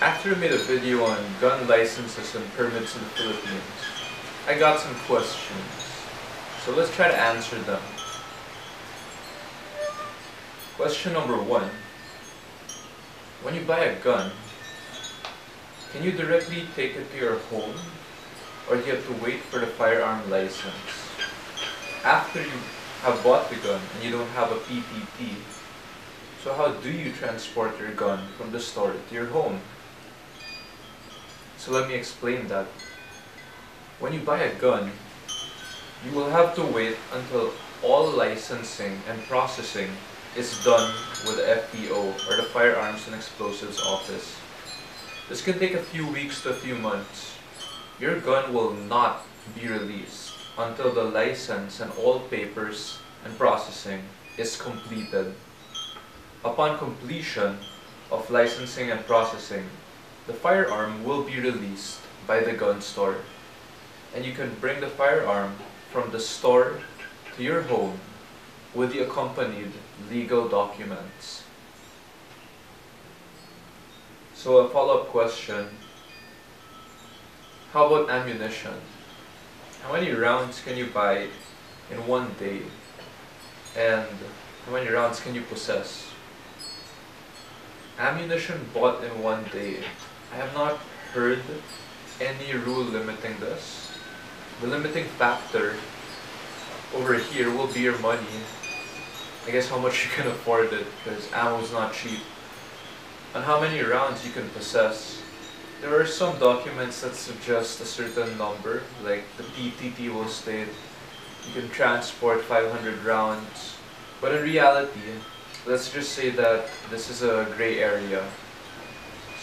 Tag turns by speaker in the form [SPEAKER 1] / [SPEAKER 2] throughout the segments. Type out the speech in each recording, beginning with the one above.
[SPEAKER 1] After I made a video on gun licenses and permits in the Philippines, I got some questions. So let's try to answer them. Question number 1. When you buy a gun, can you directly take it to your home, or do you have to wait for the firearm license? After you have bought the gun and you don't have a PTT, so how do you transport your gun from the store to your home? So let me explain that. When you buy a gun, you will have to wait until all licensing and processing is done with the FPO, or the Firearms and Explosives Office. This can take a few weeks to a few months. Your gun will not be released until the license and all papers and processing is completed. Upon completion of licensing and processing, the firearm will be released by the gun store, and you can bring the firearm from the store to your home with the accompanied legal documents. So a follow-up question: how about ammunition? How many rounds can you buy in one day, and how many rounds can you possess? Ammunition bought in one day, I have not heard any rule limiting this. The limiting factor over here will be your money. I guess how much you can afford it, because ammo is not cheap. And how many rounds you can possess. There are some documents that suggest a certain number, like the PTT will state you can transport 500 rounds. But in reality, let's just say that this is a gray area.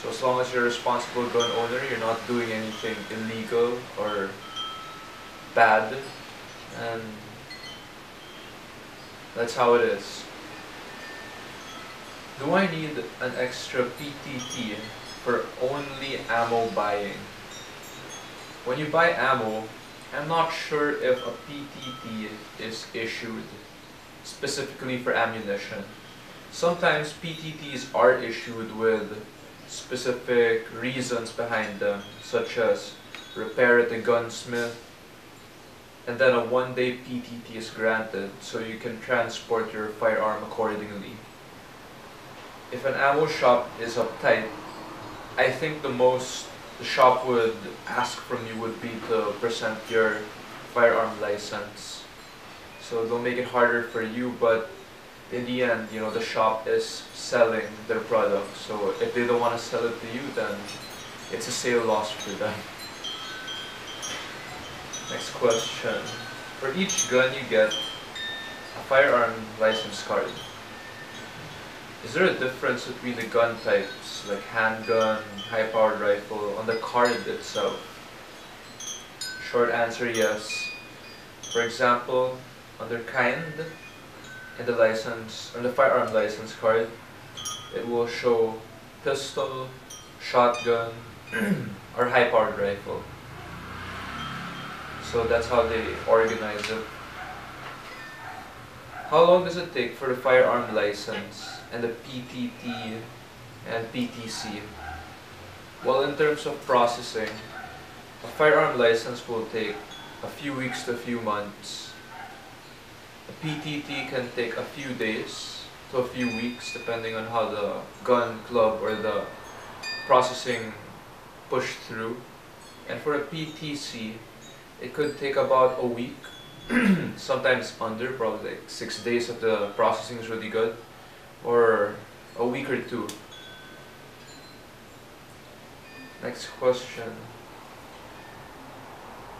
[SPEAKER 1] So as long as you're a responsible gun owner, you're not doing anything illegal or bad, and that's how it is. Do I need an extra PTT for only ammo buying? When you buy ammo, I'm not sure if a PTT is issued specifically for ammunition. Sometimes PTTs are issued with specific reasons behind them, such as repair at the gunsmith, and then a one-day PTT is granted so you can transport your firearm accordingly. If an ammo shop is uptight, I think the most the shop would ask from you would be to present your firearm license. So they'll make it harder for you, but in the end, you know, the shop is selling their product. So if they don't want to sell it to you, then it's a sale loss for them. Next question. For each gun you get a firearm license card. Is there a difference between the gun types, like handgun, high-powered rifle, on the card itself? Short answer, yes. For example, under kind, in the license, on the firearm license card, it will show pistol, shotgun, or high-powered rifle. So that's how they organize it. How long does it take for the firearm license and the PTT and PTC? Well, in terms of processing, a firearm license will take a few weeks to a few months. A PTT can take a few days to a few weeks, depending on how the gun club or the processing pushed through. And for a PTC, it could take about a week, sometimes under, probably like 6 days if the processing is really good, or a week or two. Next question.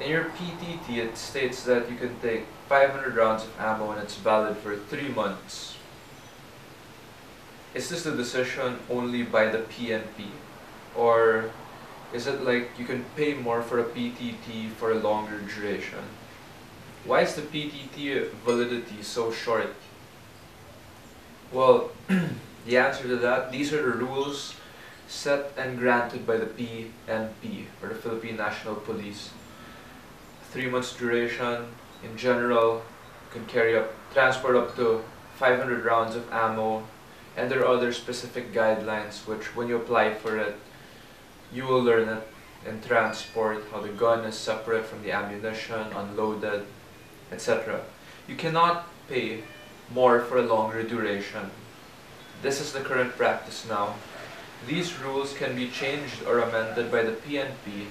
[SPEAKER 1] In your PTT, it states that you can take 500 rounds of ammo and it's valid for 3 months. Is this the decision only by the PNP? Or is it like you can pay more for a PTT for a longer duration? Why is the PTT validity so short? Well, the answer to that, these are the rules set and granted by the PNP, or the Philippine National Police. 3 months duration. In general, you can transport up to 500 rounds of ammo, and there are other specific guidelines which, when you apply for it, You will learn it in transport, how the gun is separate from the ammunition, unloaded, etc. You cannot pay more for a longer duration. This is the current practice now. These rules can be changed or amended by the PNP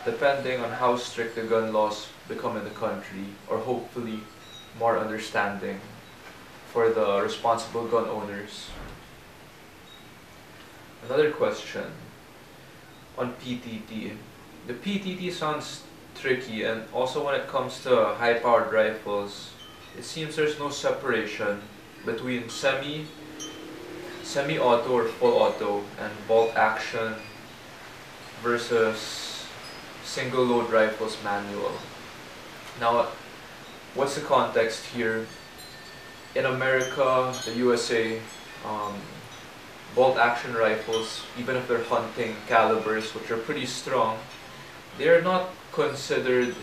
[SPEAKER 1] depending on how strict the gun laws become in the country, or hopefully more understanding for the responsible gun owners. Another question on PTT. The PTT sounds tricky, and also when it comes to high-powered rifles, it seems there's no separation between semi-auto or full auto and bolt action versus single load rifles manual. Now, what's the context here? In America, the USA, bolt action rifles, even if they're hunting calibers, which are pretty strong, they are not considered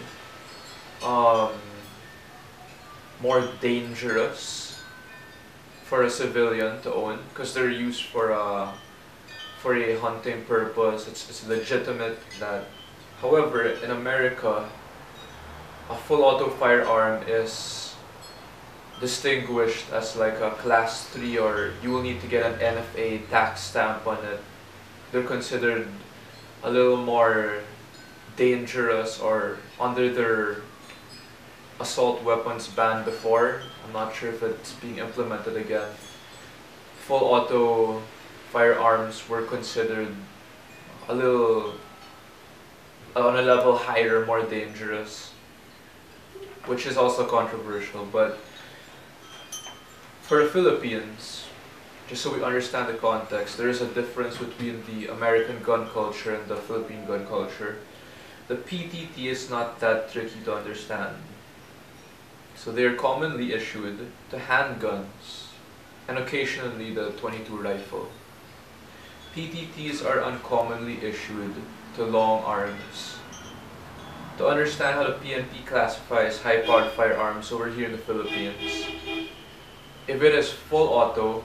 [SPEAKER 1] more dangerous for a civilian to own, because they're used for a hunting purpose. It's legitimate that. However, in America, a full auto firearm is distinguished as like a class 3, or you will need to get an NFA tax stamp on it. They're considered a little more dangerous, or under their assault weapons ban before. I'm not sure if it's being implemented again. Full auto firearms were considered a little on a level higher, more dangerous, which is also controversial. But for the Philippines, just so we understand the context, there is a difference between the American gun culture and the Philippine gun culture. The PTT is not that tricky to understand. So they are commonly issued to handguns and occasionally the .22 rifle. PTTs are uncommonly issued to long arms. To understand how the PNP classifies high-powered firearms over here in the Philippines, if it is full auto,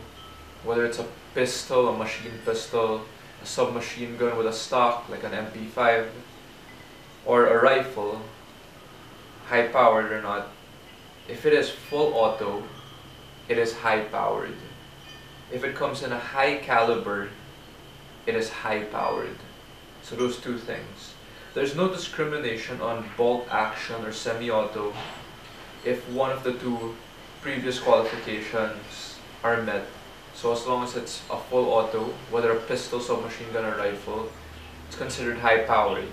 [SPEAKER 1] whether it's a pistol, a machine pistol, a submachine gun with a stock like an MP5, or a rifle, high-powered or not, if it is full auto, it is high-powered. If it comes in a high caliber, it is high-powered. So those two things. There's no discrimination on bolt action or semi-auto if one of the two previous qualifications are met. So as long as it's a full auto, whether a pistol, submachine gun or rifle, it's considered high-powered.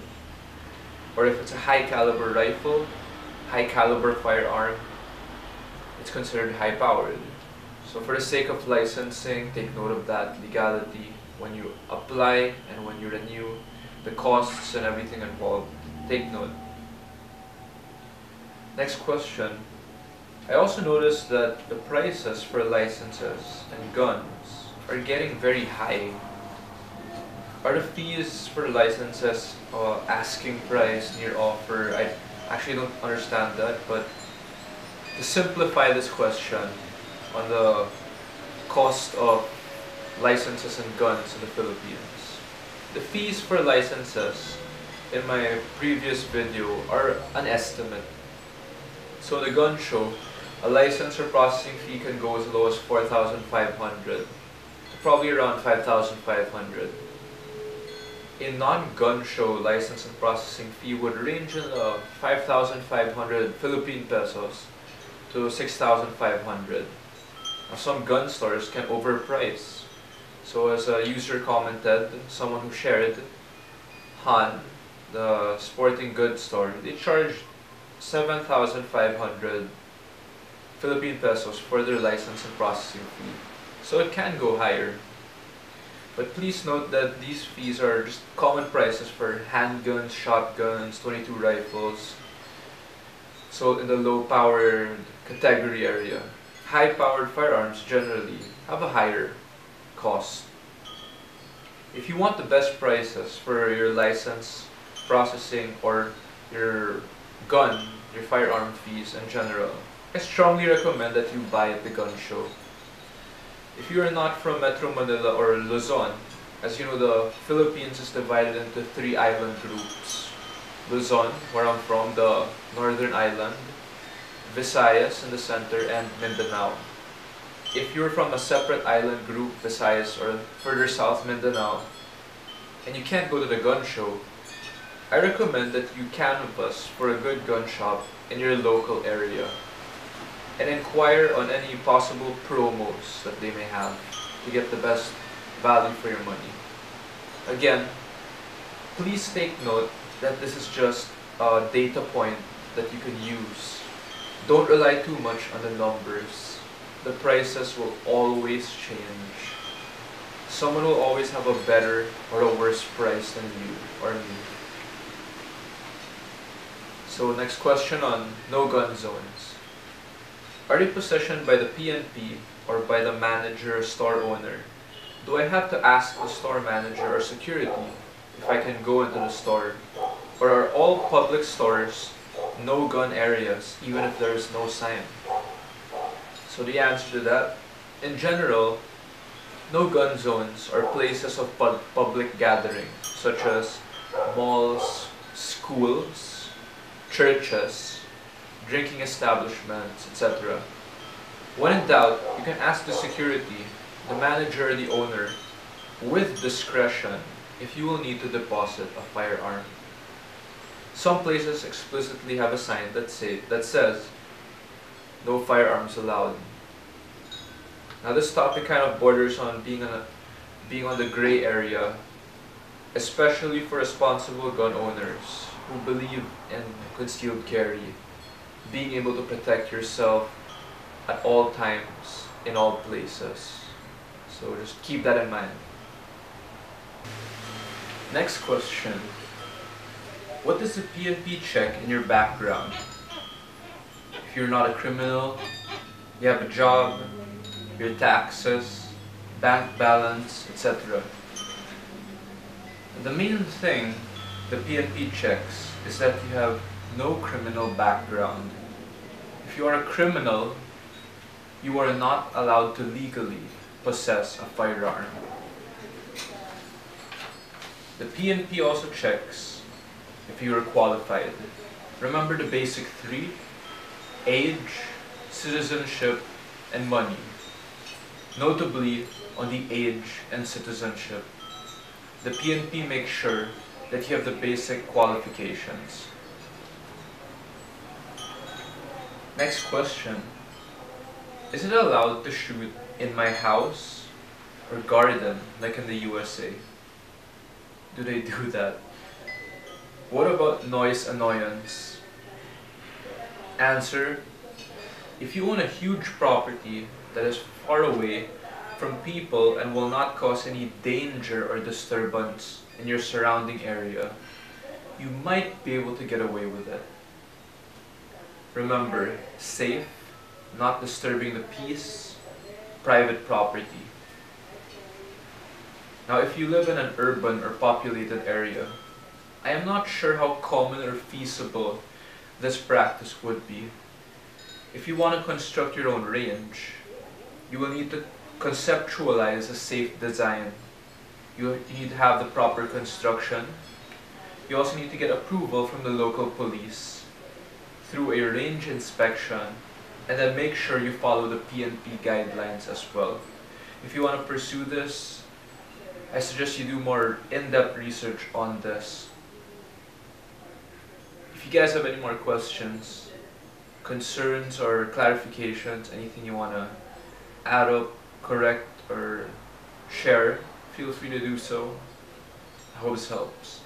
[SPEAKER 1] Or if it's a high-caliber rifle, high-caliber firearm, it's considered high-powered. So for the sake of licensing, take note of that legality when you apply and when you renew, the costs and everything involved. Take note. Next question. I also noticed that the prices for licenses and guns are getting very high. Are the fees for licenses asking price, near offer? I actually don't understand that, but to simplify this question on the cost of licenses and guns in the Philippines, the fees for licenses in my previous video are an estimate. So the gun show, a license or processing fee can go as low as 4,500 to probably around 5,500. A non-gun show license and processing fee would range in the 5,500 Philippine pesos to 6,500. Now some gun stores can overprice. So as a user commented, someone who shared, Han, the sporting goods store, they charge 7,500 Philippine pesos for their license and processing fee. So it can go higher. But please note that these fees are just common prices for handguns, shotguns, .22 rifles. So in the low-powered category area. High-powered firearms generally have a higher cost. If you want the best prices for your license, processing, or your gun, your firearm fees in general, I strongly recommend that you buy at the gun show. If you are not from Metro Manila or Luzon, As you know, the Philippines is divided into 3 island groups. Luzon, where I'm from, the northern island, Visayas in the center, and Mindanao. If you're from a separate island group, Visayas, or further south, Mindanao, and you can't go to the gun show, I recommend that you canvass for a good gun shop in your local area and inquire on any possible promos that they may have to get the best value for your money. Again, please take note that this is just a data point that you can use. Don't rely too much on the numbers. The prices will always change. Someone will always have a better or a worse price than you or me. So next question on no gun zones. Are they possession by the PNP or by the manager or store owner? Do I have to ask the store manager or security if I can go into the store? Or are all public stores no gun areas even if there is no sign? So the answer to that, in general, no gun zones are places of public gathering such as malls, schools, churches, drinking establishments, etc. When in doubt, you can ask the security, the manager or the owner, with discretion, if you will need to deposit a firearm. Some places explicitly have a sign that says, no firearms allowed. Now this topic kind of borders on being on the gray area, especially for responsible gun owners who believe in concealed carry, being able to protect yourself at all times, in all places. So just keep that in mind. Next question. What does the PNP check in your background? If you're not a criminal, you have a job, your taxes, bank balance, etc. The main thing the PNP checks is that you have no criminal background. If you are a criminal, you are not allowed to legally possess a firearm. The PNP also checks if you are qualified. Remember the basic 3: age, citizenship, and money. Notably, on the age and citizenship, the PNP makes sure that you have the basic qualifications. Next question. Is it allowed to shoot in my house or garden like in the USA? Do they do that? What about noise annoyance? Answer. If you own a huge property that is far away from people and will not cause any danger or disturbance in your surrounding area, you might be able to get away with it. Remember, safe, not disturbing the peace, private property. Now, if you live in an urban or populated area, I am not sure how common or feasible this practice would be. If you want to construct your own range, you will need to conceptualize a safe design. You need to have the proper construction. You also need to get approval from the local police through a range inspection, and then make sure you follow the PNP guidelines as well. If you want to pursue this, I suggest you do more in-depth research on this. If you guys have any more questions, concerns, or clarifications, anything you want to add up, correct, or share, feel free to do so. I hope this helps.